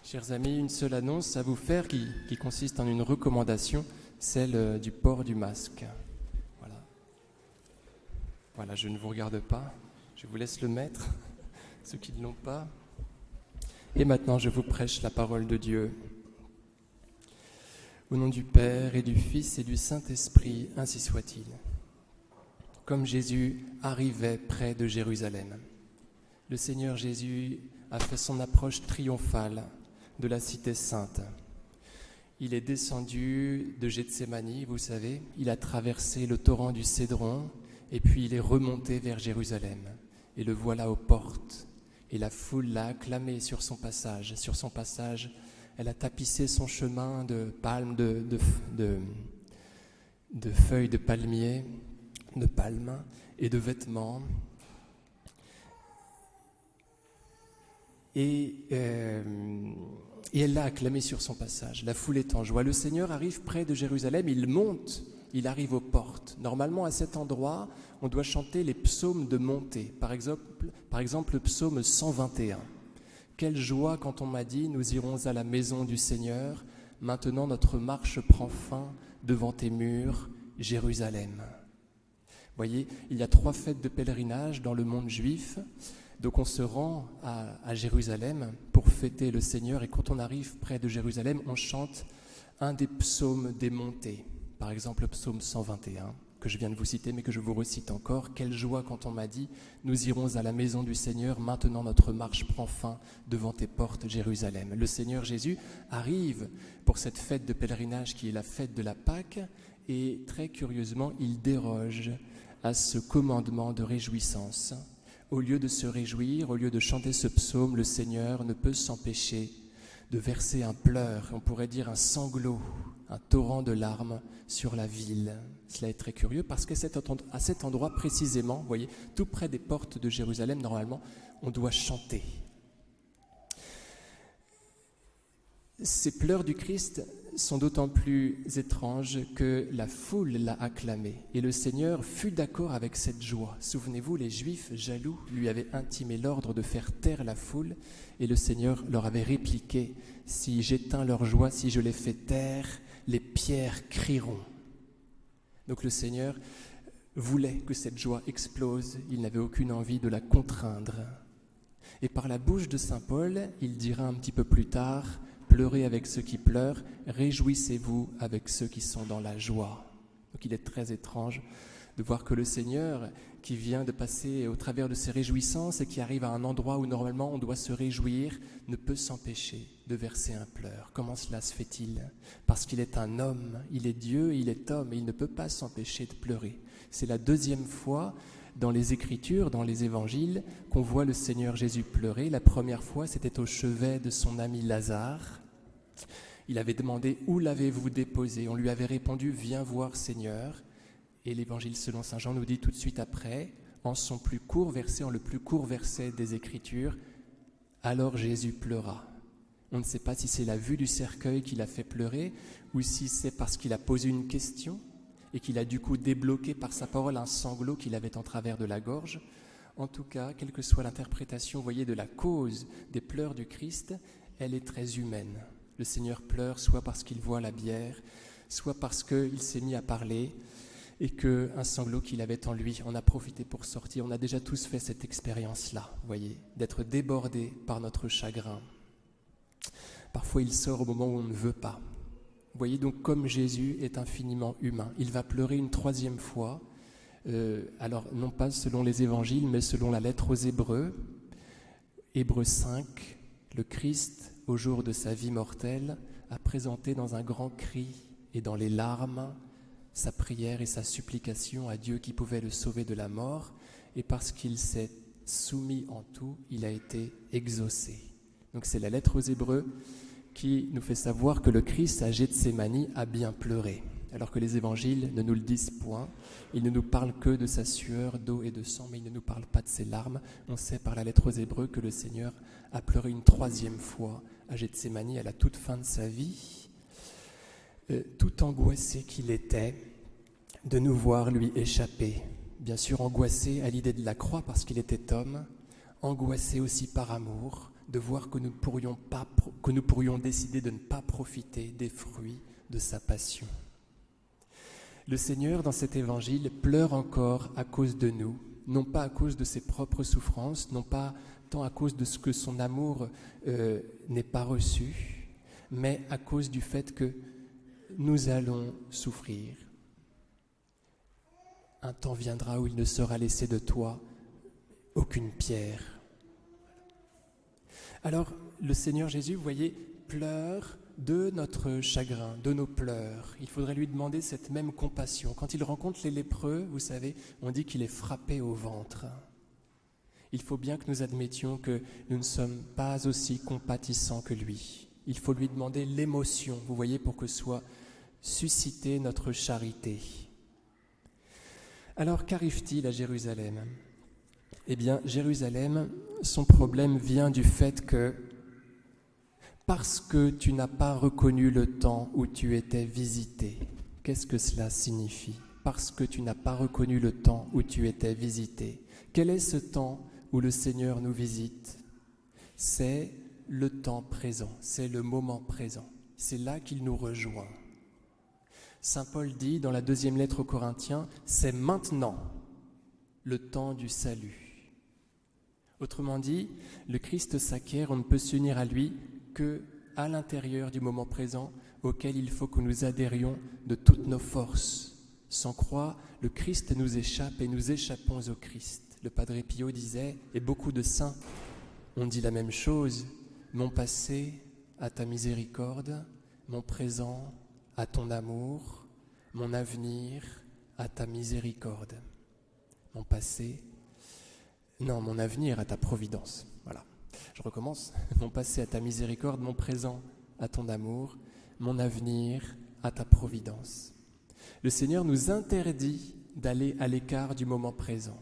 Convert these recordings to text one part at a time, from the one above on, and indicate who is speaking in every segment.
Speaker 1: Chers amis, une seule annonce à vous faire qui consiste en une recommandation, celle du port du masque. Voilà, je ne vous regarde pas, je vous laisse le mettre, ceux qui ne l'ont pas. Et maintenant, je vous prêche la parole de Dieu. Au nom du Père et du Fils et du Saint-Esprit, ainsi soit-il. Comme Jésus arrivait près de Jérusalem, le Seigneur Jésus a fait son approche triomphale de la cité sainte. Il est descendu de Gethsémani, vous savez, il a traversé le torrent du Cédron et puis il est remonté vers Jérusalem. Et le voilà aux portes. Et la foule l'a acclamé sur son passage. Sur son passage, elle a tapissé son chemin de palmes, de feuilles de palmiers, de palmes et de vêtements. Et elle l'a acclamé sur son passage. La foule est en joie. Le Seigneur arrive près de Jérusalem, il monte, il arrive aux portes. Normalement, à cet endroit, on doit chanter les psaumes de montée. Par exemple, le psaume 121. Quelle joie quand on m'a dit, nous irons à la maison du Seigneur. Maintenant, notre marche prend fin devant tes murs, Jérusalem. Vous voyez, il y a 3 fêtes de pèlerinage dans le monde juif. Donc on se rend à Jérusalem pour fêter le Seigneur et quand on arrive près de Jérusalem, on chante un des psaumes des montées. Par exemple, le psaume 121 que je viens de vous citer mais que je vous recite encore. Quelle joie quand on m'a dit, nous irons à la maison du Seigneur, maintenant notre marche prend fin devant tes portes, Jérusalem. Le Seigneur Jésus arrive pour cette fête de pèlerinage qui est la fête de la Pâque et très curieusement, il déroge à ce commandement de réjouissance. Au lieu de se réjouir, au lieu de chanter ce psaume, le Seigneur ne peut s'empêcher de verser un pleur, on pourrait dire un sanglot, un torrent de larmes sur la ville. Cela est très curieux parce qu'à cet endroit précisément, vous voyez, tout près des portes de Jérusalem, normalement, on doit chanter. Ces pleurs du Christ sont d'autant plus étranges que la foule l'a acclamé. Et le Seigneur fut d'accord avec cette joie. Souvenez-vous, les Juifs jaloux lui avaient intimé l'ordre de faire taire la foule. Et le Seigneur leur avait répliqué, « Si j'éteins leur joie, si je les fais taire, les pierres crieront. » Donc le Seigneur voulait que cette joie explose. Il n'avait aucune envie de la contraindre. Et par la bouche de saint Paul, il dira un petit peu plus tard, pleurez avec ceux qui pleurent, réjouissez-vous avec ceux qui sont dans la joie. Donc il est très étrange de voir que le Seigneur, qui vient de passer au travers de ses réjouissances et qui arrive à un endroit où normalement on doit se réjouir, ne peut s'empêcher de verser un pleur. Comment cela se fait-il ? Parce qu'il est un homme, il est Dieu, il est homme et il ne peut pas s'empêcher de pleurer. C'est la 2e fois dans les Écritures, dans les Évangiles, qu'on voit le Seigneur Jésus pleurer. La première fois, c'était au chevet de son ami Lazare. Il avait demandé « Où l'avez-vous déposé ?» On lui avait répondu « Viens voir, Seigneur ». Et l'Évangile selon saint Jean nous dit tout de suite après, en le plus court verset des Écritures, « Alors Jésus pleura ». On ne sait pas si c'est la vue du cercueil qui l'a fait pleurer ou si c'est parce qu'il a posé une question et qu'il a du coup débloqué par sa parole un sanglot qu'il avait en travers de la gorge. En tout cas, quelle que soit l'interprétation, vous voyez, de la cause des pleurs du Christ, elle est très humaine. Le Seigneur pleure soit parce qu'il voit la bière, soit parce qu'il s'est mis à parler et qu'un sanglot qu'il avait en lui, on a profité pour sortir. On a déjà tous fait cette expérience-là, vous voyez, d'être débordé par notre chagrin. Parfois, il sort au moment où on ne veut pas. Vous voyez donc comme Jésus est infiniment humain. Il va pleurer une 3e fois, alors non pas selon les évangiles, mais selon la lettre aux Hébreux. Hébreux 5, le Christ, au jour de sa vie mortelle, a présenté dans un grand cri et dans les larmes sa prière et sa supplication à Dieu qui pouvait le sauver de la mort. Et parce qu'il s'est soumis en tout, il a été exaucé. Donc c'est la lettre aux Hébreux qui nous fait savoir que le Christ à Gethsémani a bien pleuré, alors que les évangiles ne nous le disent point. Ils ne nous parlent que de sa sueur d'eau et de sang, mais ils ne nous parlent pas de ses larmes. On sait par la lettre aux Hébreux que le Seigneur a pleuré une 3e fois à Gethsémani à la toute fin de sa vie, tout angoissé qu'il était de nous voir lui échapper. Bien sûr angoissé à l'idée de la croix parce qu'il était homme, angoissés aussi par amour, de voir que nous pourrions décider de ne pas profiter des fruits de sa passion. Le Seigneur, dans cet évangile, pleure encore à cause de nous, non pas à cause de ses propres souffrances, non pas tant à cause de ce que son amour n'est pas reçu, mais à cause du fait que nous allons souffrir. Un temps viendra où il ne sera laissé de toi aucune pierre. Alors, le Seigneur Jésus, vous voyez, pleure de notre chagrin, de nos pleurs. Il faudrait lui demander cette même compassion. Quand il rencontre les lépreux, vous savez, on dit qu'il est frappé au ventre. Il faut bien que nous admettions que nous ne sommes pas aussi compatissants que lui. Il faut lui demander l'émotion, vous voyez, pour que soit suscitée notre charité. Alors, qu'arrive-t-il à Jérusalem ? Eh bien, Jérusalem, son problème vient du fait que parce que tu n'as pas reconnu le temps où tu étais visité. Qu'est-ce que cela signifie ? Parce que tu n'as pas reconnu le temps où tu étais visité. Quel est ce temps où le Seigneur nous visite ? C'est le temps présent, c'est le moment présent. C'est là qu'il nous rejoint. Saint Paul dit dans la 2e lettre aux Corinthiens, c'est maintenant le temps du salut. Autrement dit, le Christ s'acquiert, on ne peut s'unir à lui que à l'intérieur du moment présent auquel il faut que nous adhérions de toutes nos forces. Sans croix, le Christ nous échappe et nous échappons au Christ. Le Padre Pio disait, et beaucoup de saints ont dit la même chose, mon passé à ta miséricorde, mon présent à ton amour, mon avenir à ta miséricorde. Mon passé, non, mon avenir à ta providence. Voilà. Je recommence. Mon passé à ta miséricorde, mon présent à ton amour, mon avenir à ta providence. Le Seigneur nous interdit d'aller à l'écart du moment présent.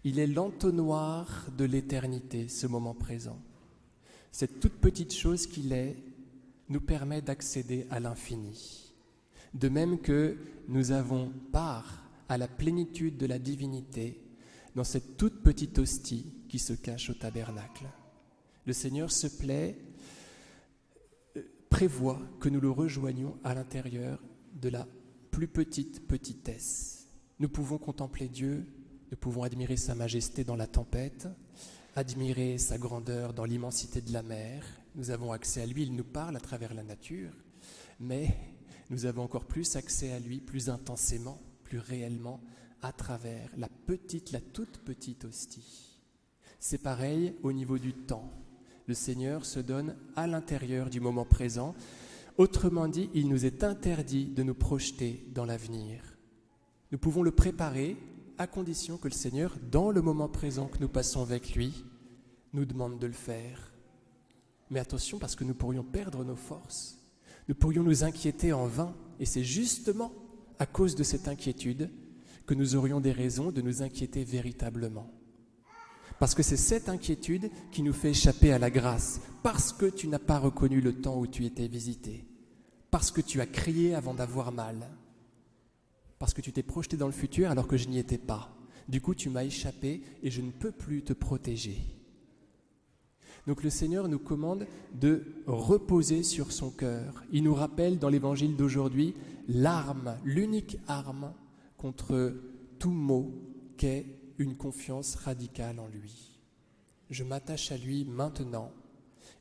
Speaker 1: Il est l'entonnoir de l'éternité, ce moment présent. Cette toute petite chose qu'il est nous permet d'accéder à l'infini. De même que nous avons part à la plénitude de la divinité dans cette toute petite hostie qui se cache au tabernacle. Le Seigneur se plaît, prévoit que nous le rejoignions à l'intérieur de la plus petite petitesse. Nous pouvons contempler Dieu, nous pouvons admirer sa majesté dans la tempête, admirer sa grandeur dans l'immensité de la mer. Nous avons accès à lui, il nous parle à travers la nature, mais nous avons encore plus accès à lui, plus intensément, plus réellement, à travers la toute petite hostie. C'est pareil au niveau du temps. Le Seigneur se donne à l'intérieur du moment présent. Autrement dit, il nous est interdit de nous projeter dans l'avenir. Nous pouvons le préparer à condition que le Seigneur, dans le moment présent que nous passons avec lui, nous demande de le faire. Mais attention, parce que nous pourrions perdre nos forces. Nous pourrions nous inquiéter en vain. Et c'est justement à cause de cette inquiétude que nous aurions des raisons de nous inquiéter véritablement. Parce que c'est cette inquiétude qui nous fait échapper à la grâce. Parce que tu n'as pas reconnu le temps où tu étais visité. Parce que tu as crié avant d'avoir mal. Parce que tu t'es projeté dans le futur alors que je n'y étais pas. Du coup, tu m'as échappé et je ne peux plus te protéger. Donc le Seigneur nous commande de reposer sur son cœur. Il nous rappelle dans l'évangile d'aujourd'hui l'arme, l'unique arme contre tout mot qu'est une confiance radicale en lui. Je m'attache à lui maintenant.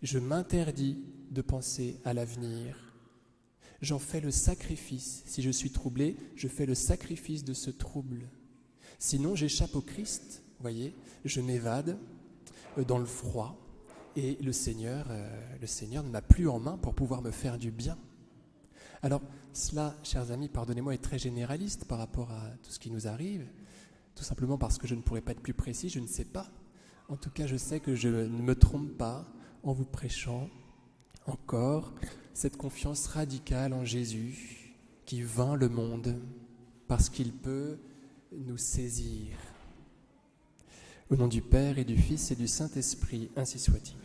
Speaker 1: Je m'interdis de penser à l'avenir. J'en fais le sacrifice. Si je suis troublé, je fais le sacrifice de ce trouble. Sinon, j'échappe au Christ, vous voyez, je m'évade dans le froid et le Seigneur ne m'a plus en main pour pouvoir me faire du bien. Alors, cela, chers amis, pardonnez-moi, est très généraliste par rapport à tout ce qui nous arrive, tout simplement parce que je ne pourrais pas être plus précis, je ne sais pas. En tout cas, je sais que je ne me trompe pas en vous prêchant encore cette confiance radicale en Jésus qui vainc le monde parce qu'il peut nous saisir. Au nom du Père et du Fils et du Saint-Esprit, ainsi soit-il.